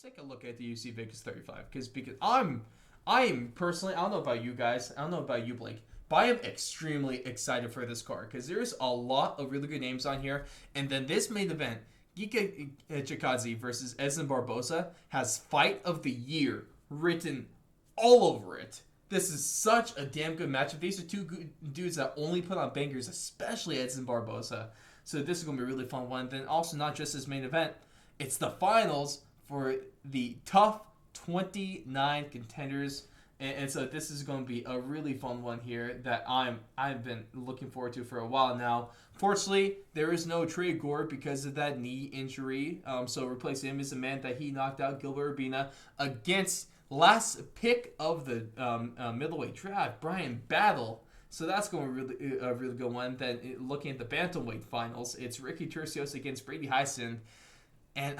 let's take a look at the UFC Vegas 35 because I'm personally, I don't know about you guys, I don't know about you, Blake, but I am extremely excited for this card because there's a lot of really good names on here, and then this main event, Giga Chikadze versus Edson Barboza, has Fight of the Year written all over it. This is such a damn good matchup. These are two good dudes that only put on bangers, especially Edson Barboza. So this is going to be a really fun one. Then also not just this main event, it's the finals for the tough 29 contenders. And so this is going to be a really fun one here that I've been looking forward to for a while now. Fortunately, there is no Trey Gore because of that knee injury. So replacing him is the man that he knocked out, Gilbert Urbina, against last pick of the middleweight draft, Brian Battle. So that's going to be really, a really good one. Then looking at the bantamweight finals, it's Ricky Tercios against Brady Heisten. And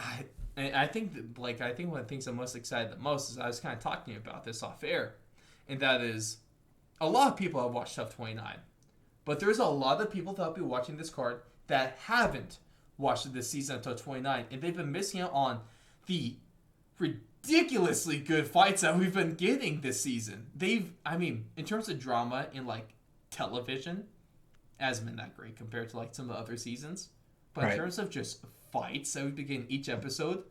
I think that, like, I think one of the things I'm most excited the most is I was kind of talking about this off air, and that is a lot of people have watched Tough 29, but there's a lot of people that will be watching this card that haven't watched this season of Tough 29, and they've been missing out on the ridiculously good fights that we've been getting this season. In terms of drama in like television, hasn't been that great compared to like some of the other seasons, but in terms of just fights that we begin each episode,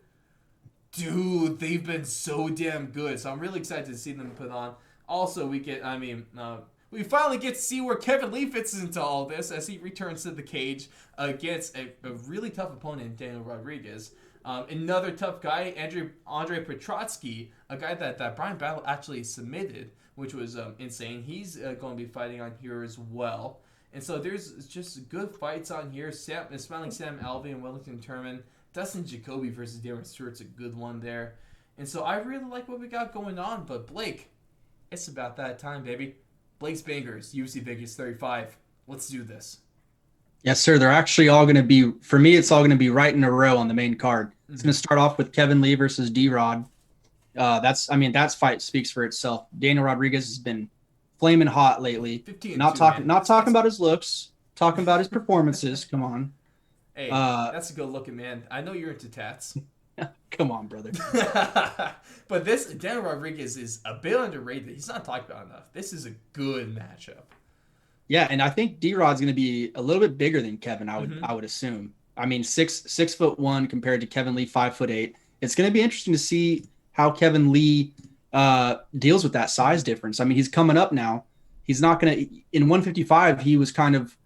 dude, they've been so damn good. So I'm really excited to see them put on. Also, we finally get to see where Kevin Lee fits into all this as he returns to the cage against a really tough opponent, Daniel Rodriguez. Another tough guy, Andre Petrotsky, a guy that Brian Battle actually submitted, which was insane. He's going to be fighting on here as well. And so there's just good fights on here. Smiling Sam Alvey and Wellington Turman. Dustin Jacoby versus Darren Stewart's a good one there. And so I really like what we got going on. But Blake, it's about that time, baby. Blake's Bangers, UFC Vegas 35. Let's do this. Yes, sir. They're actually all going to be, for me, it's all going to be right in a row on the main card. It's going to start off with Kevin Lee versus D-Rod. That fight speaks for itself. Daniel Rodriguez has been flaming hot lately. Not talking about his looks, talking about his performances. Come on. Hey, that's a good looking man. I know you're into tats. Come on, brother. But this Daniel Rodriguez is a bit underrated. He's not talked about enough. This is a good matchup. Yeah, and I think D-Rod's going to be a little bit bigger than Kevin. I would assume. I mean, 6'1" compared to Kevin Lee 5'8". It's going to be interesting to see how Kevin Lee deals with that size difference. I mean, he's coming up now. He's not going to in 155. He was kind of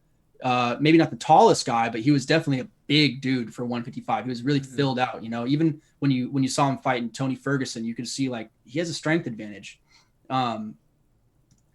maybe not the tallest guy, but he was definitely a big dude for 155. He was really filled out. You know, even when you saw him fighting Tony Ferguson, you could see like he has a strength advantage.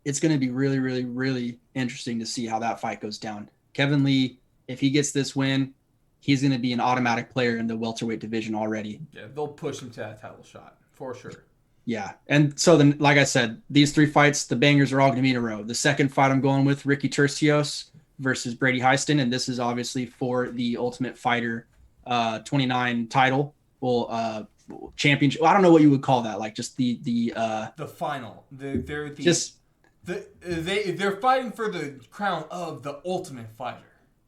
It's going to be really, really, really interesting to see how that fight goes down. Kevin Lee, if he gets this win, he's going to be an automatic player in the welterweight division already. Yeah, they'll push him to that title shot for sure. Yeah. And so then, like I said, these three fights, the bangers are all going to be in a row. The second fight I'm going with Ricky Tercios versus Brady Heisten. And this is obviously for the Ultimate Fighter 29 title. Well, championship. I don't know what you would call that. Like just the final. They're fighting for the crown of the Ultimate Fighter.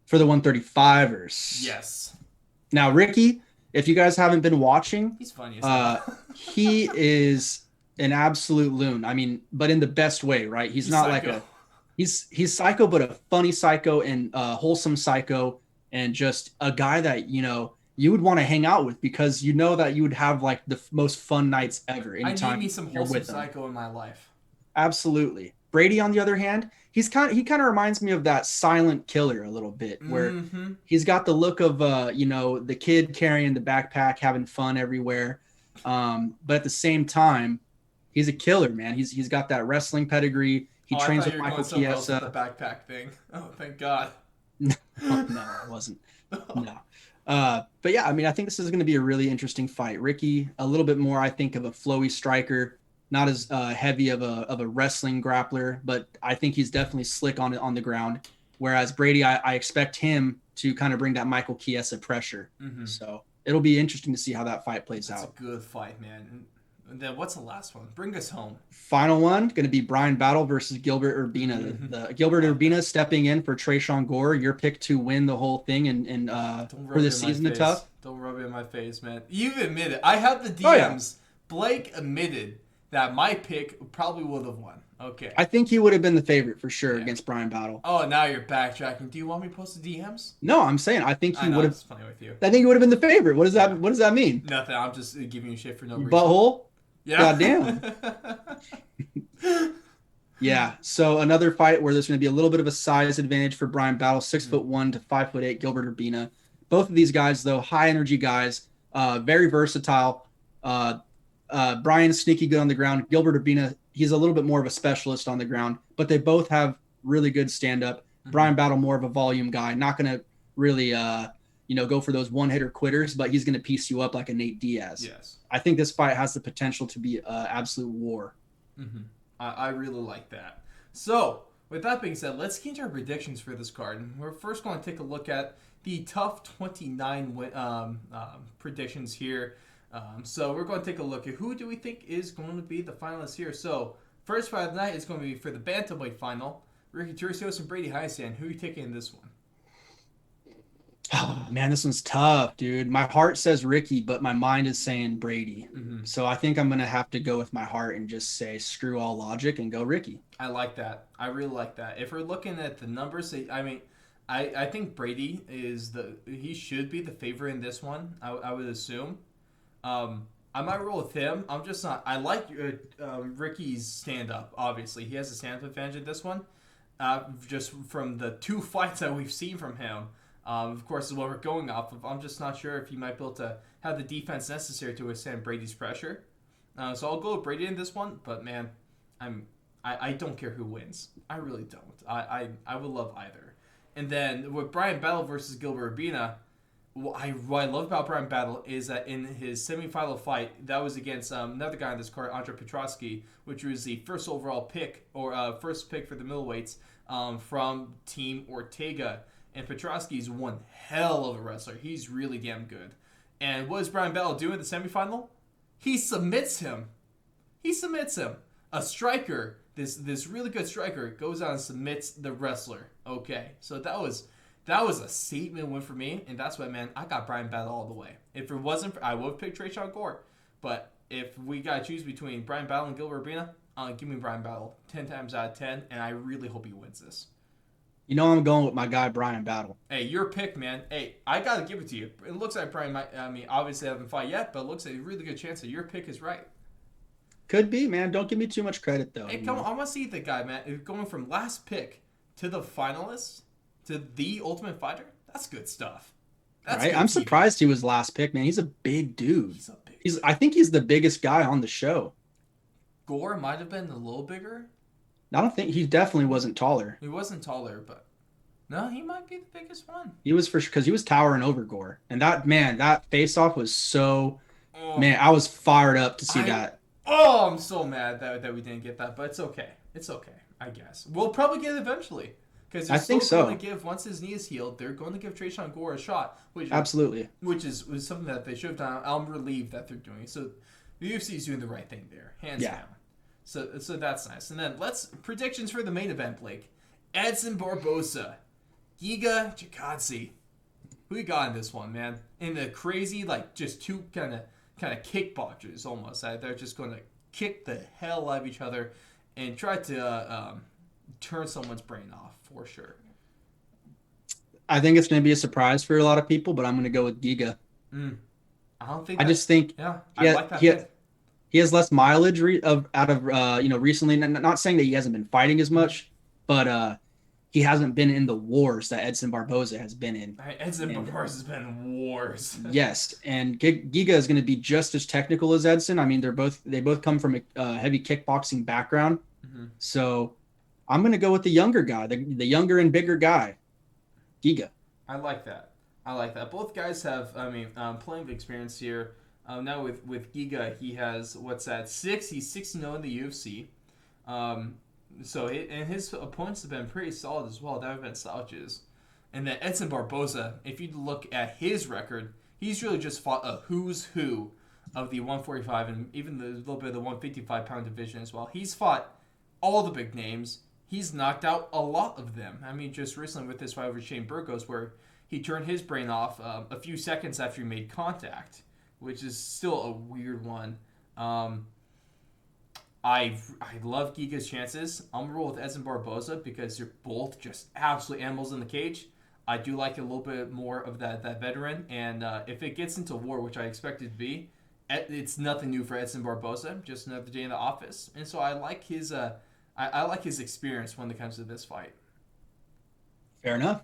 For the 135ers. Yes. Now, Ricky, if you guys haven't been watching, he's funny as hell. He is an absolute loon. I mean, but in the best way, right? He's not psycho. Like he's psycho, but a funny psycho and a wholesome psycho, and just a guy that, you know, you would want to hang out with because you know that you would have like the most fun nights ever. I need me some wholesome psycho in my life. Absolutely. Brady, on the other hand, he kind of reminds me of that silent killer a little bit, where he's got the look of the kid carrying the backpack, having fun everywhere, but at the same time, he's a killer, man. He's got that wrestling pedigree. He trains with Michael Chiesa. The backpack thing. Oh, thank God. No, it wasn't. No. But yeah, I mean, I think this is going to be a really interesting fight. Ricky, a little bit more, I think, of a flowy striker. Not as heavy of a wrestling grappler, but I think he's definitely slick on the ground. Whereas Brady, I expect him to kind of bring that Michael Chiesa pressure. So it'll be interesting to see how that fight plays out. It's a good fight, man. And then what's the last one? Bring us home. Final one, going to be Brian Battle versus Gilbert Urbina. The Gilbert Urbina stepping in for Trayshawn Gore. Your pick to win the whole thing and for the season to tough. Don't rub it in my face, man. You've admitted. I have the DMs. Oh, yeah. Blake admitted that my pick probably would have won. Okay. I think he would have been the favorite for sure against Brian Battle. Oh, now you're backtracking. Do you want me to post the DMs? No, I'm saying I think he would have. Funny with you. I think he would have been the favorite. What does that? What does that mean? Nothing. I'm just giving you shit for no reason. Butthole. Yeah. Goddamn. Yeah. So another fight where there's going to be a little bit of a size advantage for Brian Battle, 6'1" to 5'8", Gilbert Urbina. Both of these guys, though, high energy guys, very versatile. Brian's sneaky good on the ground. Gilbert Urbina, he's a little bit more of a specialist on the ground, but they both have really good stand up. Brian Battle, more of a volume guy, not going to really, go for those one hitter quitters, but he's going to piece you up like a Nate Diaz. Yes. I think this fight has the potential to be absolute war. Mm-hmm. I really like that. So, with that being said, let's get into our predictions for this card. And we're first going to take a look at the tough 29 predictions here. So we're going to take a look at who do we think is going to be the finalists here. So, first fight of the night is going to be for the bantamweight final. Ricky Tercios and Brady Heisten. Who are you taking in this one? Oh, man, this one's tough, dude. My heart says Ricky, but my mind is saying Brady. Mm-hmm. So I think I'm going to have to go with my heart and just say screw all logic and go Ricky. I like that. I really like that. If we're looking at the numbers, I think Brady he should be the favorite in this one, I would assume. I might roll with him. I'm just not. I like Ricky's stand-up, obviously. He has a stand-up advantage in this one. Just from the two fights that we've seen from him. Of course, is what we're going off of. I'm just not sure if he might be able to have the defense necessary to withstand Brady's pressure. So I'll go with Brady in this one. But man, I don't care who wins. I really don't. I would love either. And then with Brian Battle versus Gilbert Urbina, what I love about Brian Battle is that in his semifinal fight, that was against another guy on this card, Andre Petroski, which was the first overall pick or first pick for the middleweights from Team Ortega. And Petroski's one hell of a wrestler. He's really damn good. And what does Brian Battle do in the semifinal? He submits him. A striker, this really good striker, goes out and submits the wrestler. Okay, so that was a statement win for me, and that's why, man, I got Brian Battle all the way. If it wasn't, I would have picked Trayshawn Gore. But if we gotta choose between Brian Battle and Gilbert Urbina, give me Brian Battle 10 times out of 10, and I really hope he wins this. You know I'm going with my guy, Brian Battle. Hey, your pick, man. Hey, I got to give it to you. It looks like Brian might, obviously haven't fought yet, but it looks like a really good chance that your pick is right. Could be, man. Don't give me too much credit, though. Hey, come on. I want to see the guy, man. Going from last pick to the finalist to the Ultimate Fighter. That's good stuff. That's right. I'm surprised he was last pick, man. He's a big dude. I think he's the biggest guy on the show. Gore might have been a little bigger. I don't think he definitely wasn't taller. He wasn't taller, but no, he might be the biggest one. He was for sure because he was towering over Gore, and that face off was so. Man, I was fired up to see that. Oh, I'm so mad that we didn't get that, but it's okay. It's okay, I guess. We'll probably get it eventually because I think so. Going to give once his knee is healed, they're going to give Trayshawn Gore a shot. Absolutely. Which is something that they should have done. I'm relieved that they're doing it. So the UFC is doing the right thing there, hands down. So that's nice. And then predictions for the main event, Blake. Edson Barboza, Giga Chikadze. Who you got in this one, man? In the crazy, just two kind of kickboxers almost. They're just going to kick the hell out of each other and try to turn someone's brain off for sure. I think it's going to be a surprise for a lot of people, but I'm going to go with Giga. I don't think. I just think. Yeah, I like that. He has less mileage recently. Not saying that he hasn't been fighting as much, but he hasn't been in the wars that Edson Barboza has been in. Edson Barboza has been in wars. Yes, and Giga is going to be just as technical as Edson. I mean, they both come from a heavy kickboxing background. Mm-hmm. So I'm going to go with the younger guy, the younger and bigger guy, Giga. I like that. Both guys have, plenty of experience here. Now with Giga, he has, He's 6-0 in the UFC. And his opponents have been pretty solid as well. They haven't been slouches. And then Edson Barboza, if you look at his record, he's really just fought a who's who of the 145 and even the little bit of the 155-pound division as well. He's fought all the big names. He's knocked out a lot of them. I mean, just recently with this fight over Shane Burgos, where he turned his brain off a few seconds after he made contact, which is still a weird one. I love Giga's chances. I'm gonna roll with Edson Barboza because they're both just absolute animals in the cage. I do like a little bit more of that veteran, and if it gets into war, which I expect it to be, it's nothing new for Edson Barboza. Just another day in the office, and so I like his I like his experience when it comes to this fight. Fair enough.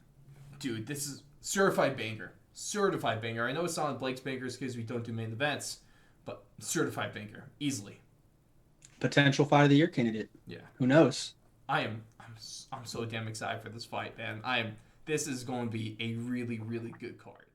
Dude, this is certified banger. Certified banger. I know it's not on Blake's bangers because we don't do main events, but certified banger easily. Potential fight of the year candidate. Yeah. Who knows? I'm so damn excited for this fight, man. This is going to be a really, really good card.